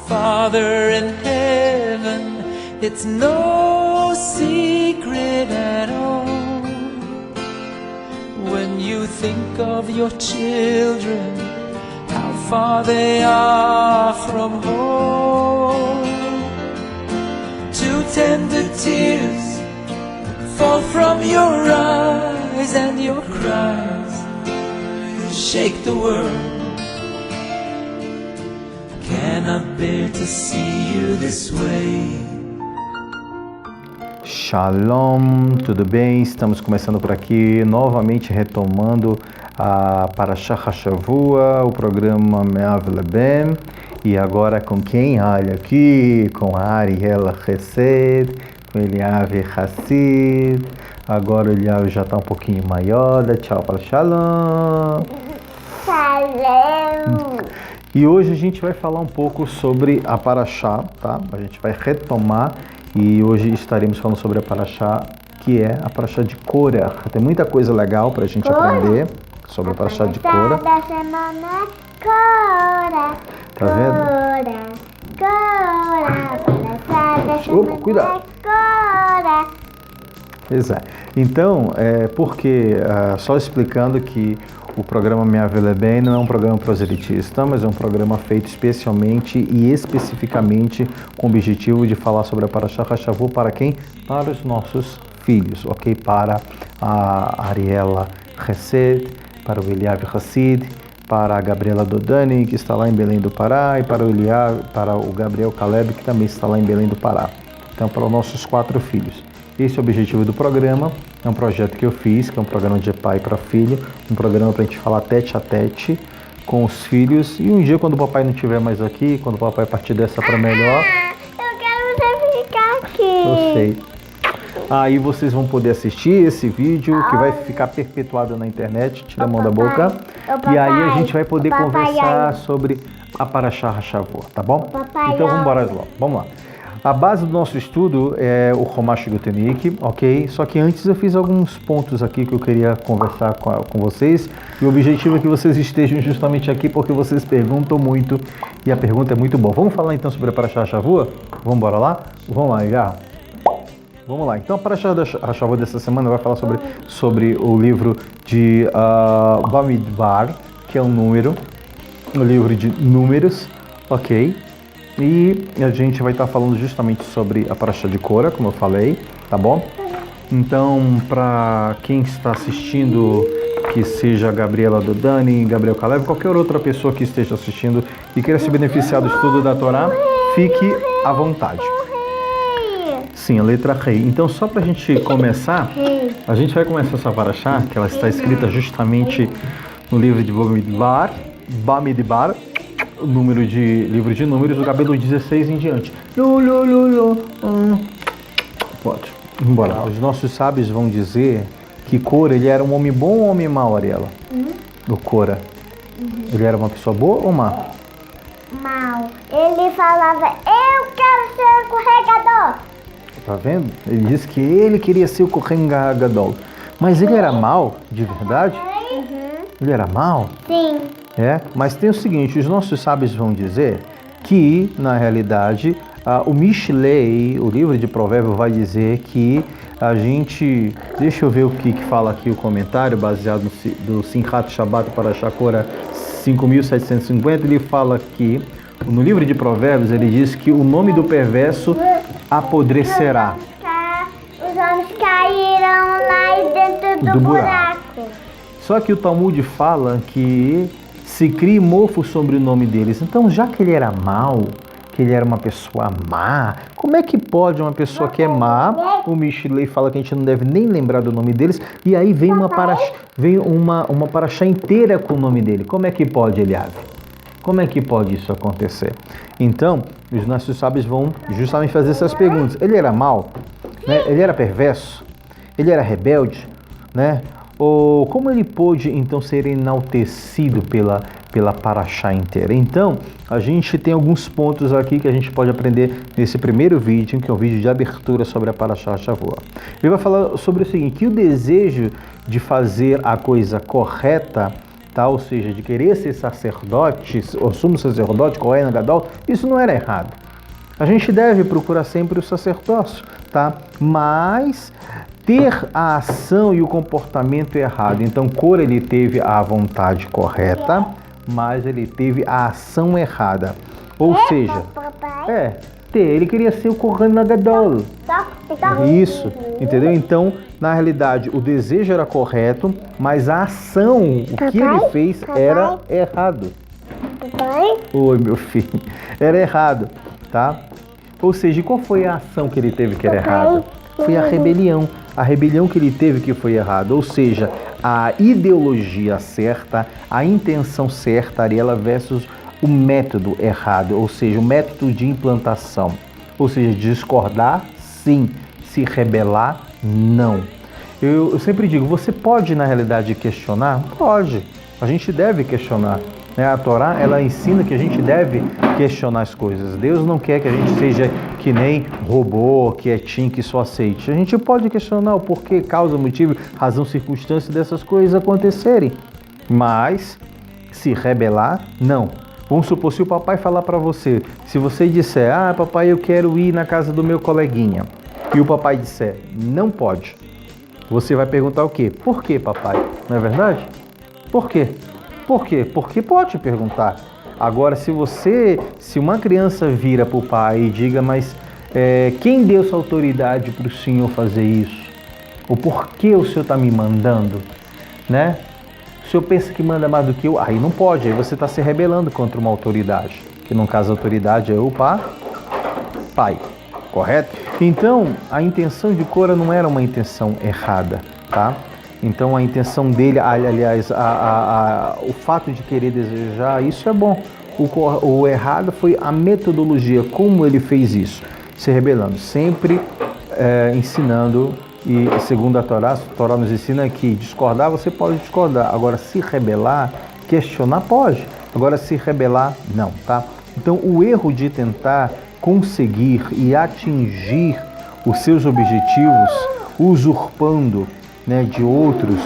Father in heaven, it's no secret at all. When you think of your children, how far they are from home. Two tender tears fall from your eyes, and your cries shake the world. Cannot bear to see you this way. Shalom, tudo bem? Estamos começando por aqui, novamente retomando a Parashat Hashavua, o programa Me'av Leben, e agora com quem? Olha aqui, com a Ariela Chesed, com Eliav Hassid. Agora o Eliav já está um pouquinho maior, dá tchau para Shalom. Shalom. E hoje a gente vai falar um pouco sobre a Parashá, tá? A gente vai retomar e hoje estaremos falando sobre a Parashá, que é a Parashá de Korah. Tem muita coisa legal para a gente aprender sobre a Parashá de Korah. Da semana é Korah. Tá vendo? Korah. Opa, cuidado. Korah. Pois é. Então, só explicando que o programa Me'av Leben não é um programa proselitista, mas é um programa feito especialmente e especificamente com o objetivo de falar sobre a Parashat Hashavua para quem? Para os nossos filhos, ok? Para a Ariela Chesed, para o Eliav Hassid, para a Gabriela Dodani, que está lá em Belém do Pará, e para o Gabriel Caleb, que também está lá em Belém do Pará. Então, para os nossos 4 filhos. Esse é o objetivo do programa, é um projeto que eu fiz, que é um programa de pai para filho, um programa para a gente falar tete a tete com os filhos, e um dia quando o papai não estiver mais aqui, quando o papai partir dessa para melhor... Eu quero você ficar aqui. Eu sei. Aí vocês vão poder assistir esse vídeo, que vai ficar perpetuado na internet, tira a mão da boca, e aí a gente vai poder conversar sobre a Parashat Hashavua, tá bom? Então vamos embora lá, vamos lá. A base do nosso estudo é o Chumash Gutanik, ok? Só que antes eu fiz alguns pontos aqui que eu queria conversar com vocês. E o objetivo é que vocês estejam justamente aqui porque vocês perguntam muito e a pergunta é muito boa. Vamos falar então sobre a Parashat Hashavua? Vamos embora lá? Vamos lá, já. Vamos lá. Então a Parashat Hashavua dessa semana vai falar sobre o livro de Bamidbar, que é um livro de números, ok? E a gente vai estar falando justamente sobre a Parashá de Korah, como eu falei, tá bom? Então, para quem está assistindo, que seja a Gabriela Dodani, Gabriel Caleb, qualquer outra pessoa que esteja assistindo e queira se beneficiar do estudo da Torá, fique à vontade. Sim, a letra Rei. Então, só para a gente começar, a gente vai começar essa Parashá, que ela está escrita justamente no livro de Bamidbar, o livro de números, do capítulo 16 em diante. Pode. Embora. Os nossos sábios vão dizer que Korah, ele era um homem bom ou um homem mau, Ariela? O Korah. Ele era uma pessoa boa ou má? Mal. Ele falava, eu quero ser escorregador. Tá vendo? Ele disse que ele queria ser o Kohen Gadol. Mas ele era mau, de verdade? Ele era mau? Sim. Mas tem o seguinte, os nossos sábios vão dizer que, na realidade, o Mishlei, o livro de Provérbios, vai dizer que a gente... Deixa eu ver o que fala aqui o comentário, baseado do Simchat Shabbat para Korah 5750, ele fala que, no livro de Provérbios, ele diz que o nome do perverso apodrecerá. Os homens caíram lá dentro do buraco. Só que o Talmud fala que se cria mofo sobre o nome deles. Então, já que ele era mau, que ele era uma pessoa má, como é que pode uma pessoa que é má, o Mishlei fala que a gente não deve nem lembrar do nome deles, e aí vem uma parashá inteira com o nome dele. Como é que pode, Eliav? Como é que pode isso acontecer? Então, os nossos sábios vão justamente fazer essas perguntas. Ele era mau? Né? Ele era perverso? Ele era rebelde? Né? Ou como ele pôde então ser enaltecido pela Parashá inteira? Então, a gente tem alguns pontos aqui que a gente pode aprender nesse primeiro vídeo, que é um vídeo de abertura sobre a Parashá Hashavua. Ele vai falar sobre o seguinte, que o desejo de fazer a coisa correta tá? Ou seja, de querer ser sacerdote, o sumo sacerdote, Kohen Gadol, isso não era errado. A gente deve procurar sempre o sacerdócio, tá? Mas ter a ação e o comportamento errado. Então, Cora, ele teve a vontade correta, mas ele teve a ação errada. Ou seja, ele queria ser o Kohen Gadol. Isso, entendeu? Então, na realidade, o desejo era correto, mas a ação, o que ele fez era errado. Oi, meu filho. Era errado, tá? Ou seja, qual foi a ação que ele teve que era errada? Foi a rebelião. A rebelião que ele teve que foi errada. Ou seja, a ideologia certa, a intenção certa, Ariela, versus o método errado. Ou seja, o método de implantação. Ou seja, discordar, sim. Se rebelar, não. Eu sempre digo, você pode, na realidade, questionar? Pode. A gente deve questionar. A Torá, ela ensina que a gente deve questionar as coisas. Deus não quer que a gente seja que nem robô, quietinho, que só aceite. A gente pode questionar o porquê, causa, motivo, razão, circunstância dessas coisas acontecerem. Mas, se rebelar, não. Vamos supor, se o papai falar para você, se você disser, papai, eu quero ir na casa do meu coleguinha, e o papai disser, não pode, você vai perguntar o quê? Por quê, papai? Não é verdade? Por quê? Por quê? Porque pode perguntar. Agora, se uma criança vira para o pai e diga, mas quem deu essa autoridade para o senhor fazer isso? Ou por que o senhor está me mandando? Né? O senhor pensa que manda mais do que eu? Aí não pode, aí você está se rebelando contra uma autoridade. Que no caso a autoridade é o pai. Correto? Então, a intenção de Cora não era uma intenção errada, tá? Então, a intenção dele, aliás, o fato de querer desejar, isso é bom. O errado foi a metodologia, como ele fez isso. Se rebelando, sempre ensinando, e segundo a Torá nos ensina que discordar, você pode discordar. Agora, se rebelar, questionar, pode. Agora, se rebelar, não, tá? Então, o erro de tentar conseguir e atingir os seus objetivos, usurpando, né, de outros,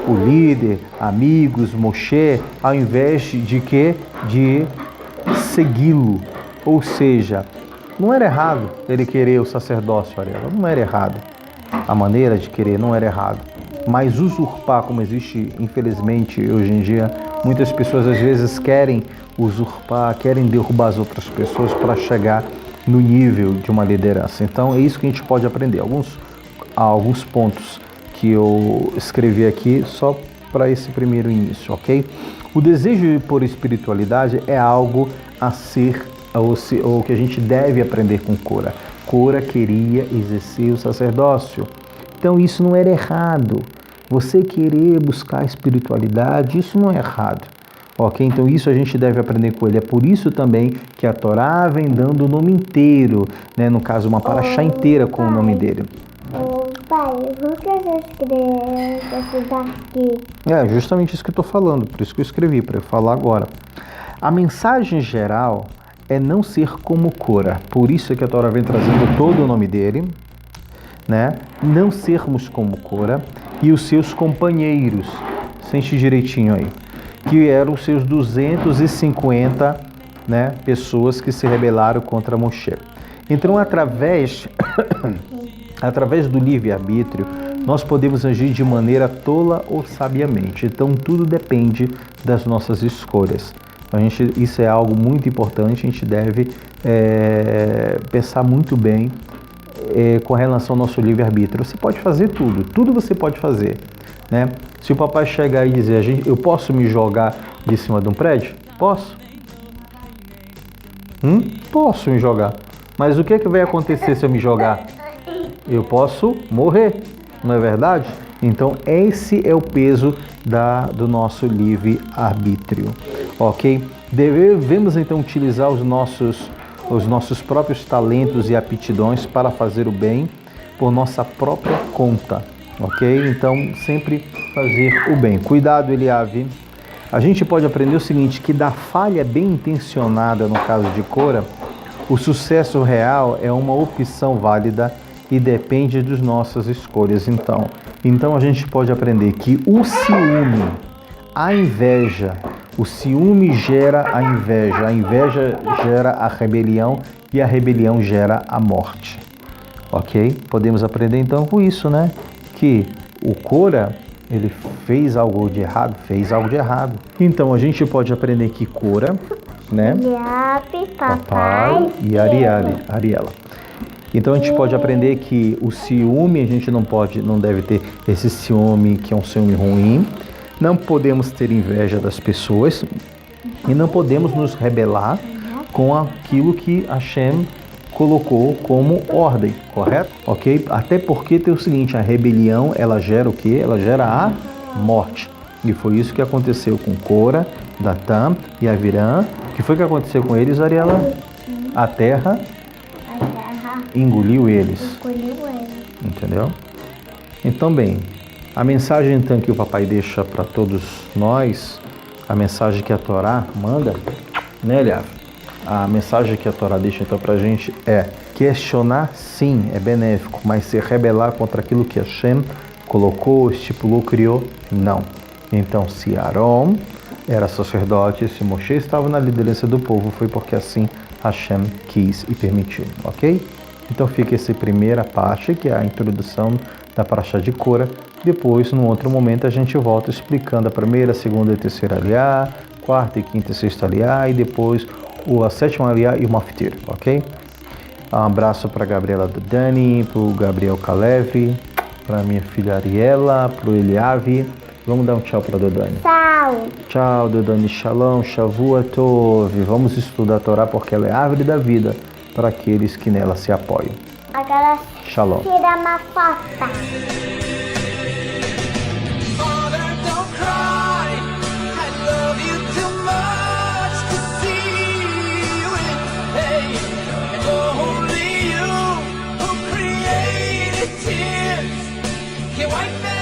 o líder, amigos, Moshe, ao invés de segui-lo. Ou seja, não era errado ele querer o sacerdócio, Ariela, não era errado. A maneira de querer não era errado. Mas usurpar, como existe, infelizmente, hoje em dia, muitas pessoas às vezes querem usurpar, querem derrubar as outras pessoas para chegar no nível de uma liderança. Então é isso que a gente pode aprender. Alguns pontos que eu escrevi aqui só para esse primeiro início, ok? O desejo por espiritualidade é algo a ser, ou que a gente deve aprender com Cora. Cora queria exercer o sacerdócio. Então isso não era errado. Você querer buscar a espiritualidade, isso não é errado. Ok? Então isso a gente deve aprender com ele. É por isso também que a Torá vem dando o nome inteiro, né? No caso, uma paraxá inteira com o nome dele. Pai, por que você escreveu isso daqui? É justamente isso que eu estou falando, por isso que eu escrevi, para eu falar agora. A mensagem geral é não ser como Cora. Por isso é que a Torá vem trazendo todo o nome dele, né? Não sermos como Cora e os seus companheiros. Sente direitinho aí. Que eram os seus 250, né, pessoas que se rebelaram contra Moshe. Então, através do livre-arbítrio, nós podemos agir de maneira tola ou sabiamente. Então, tudo depende das nossas escolhas. Isso é algo muito importante, a gente deve pensar muito bem com relação ao nosso livre-arbítrio. Você pode fazer tudo você pode fazer, né? Se o papai chegar e dizer, eu posso me jogar de cima de um prédio? Posso. Posso me jogar. Mas o que vai acontecer se eu me jogar? Eu posso morrer, não é verdade? Então, esse é o peso do nosso livre-arbítrio, ok? Devemos, então, utilizar os nossos próprios talentos e aptidões para fazer o bem por nossa própria conta, ok? Então, sempre fazer o bem. Cuidado, Eliabe. A gente pode aprender o seguinte, que da falha bem intencionada, no caso de Cora, o sucesso real é uma opção válida e depende das nossas escolhas. Então a gente pode aprender que o ciúme, a inveja. O ciúme gera a inveja gera a rebelião e a rebelião gera a morte. Ok? Podemos aprender então com isso, né? Que o Cora, ele fez algo de errado. Então a gente pode aprender que Cora, né? Papai e Ariela. Então a gente pode aprender que o ciúme, a gente não deve ter esse ciúme que é um ciúme ruim. Não podemos ter inveja das pessoas e não podemos nos rebelar com aquilo que Hashem colocou como ordem, correto? Ok? Até porque tem o seguinte, a rebelião, ela gera o quê? Ela gera a morte. E foi isso que aconteceu com Cora, Datã e Aviram. O que foi que aconteceu com eles, Ariela? A terra engoliu eles. Entendeu? Então, bem, a mensagem então que o papai deixa para todos nós, a mensagem que a Torá manda, né, Eliav? A mensagem que a Torá deixa então para a gente é: questionar sim é benéfico, mas se rebelar contra aquilo que Hashem colocou, estipulou, criou, não. Então, se Aaron era sacerdote, se Moshe estava na liderança do povo, foi porque assim Hashem quis e permitiu, ok? Então fica essa primeira parte, que é a introdução da Parashá de Cora. Depois, num outro momento, a gente volta explicando a primeira, segunda e terceira aliá, quarta e quinta e sexta aliá, e depois a sétima aliá e o maftir, ok? Um abraço para a Gabriela do Dani, para o Gabriel Calevri, para minha filha Ariela, para o Eliavi. Vamos dar um tchau para a Dodani. Tchau. Tchau, Dodani. Shalom, Shavua Tov. Vamos estudar a Torá porque ela é a árvore da vida para aqueles que nela se apoiam. Agora Shalom. tira uma foto. White man.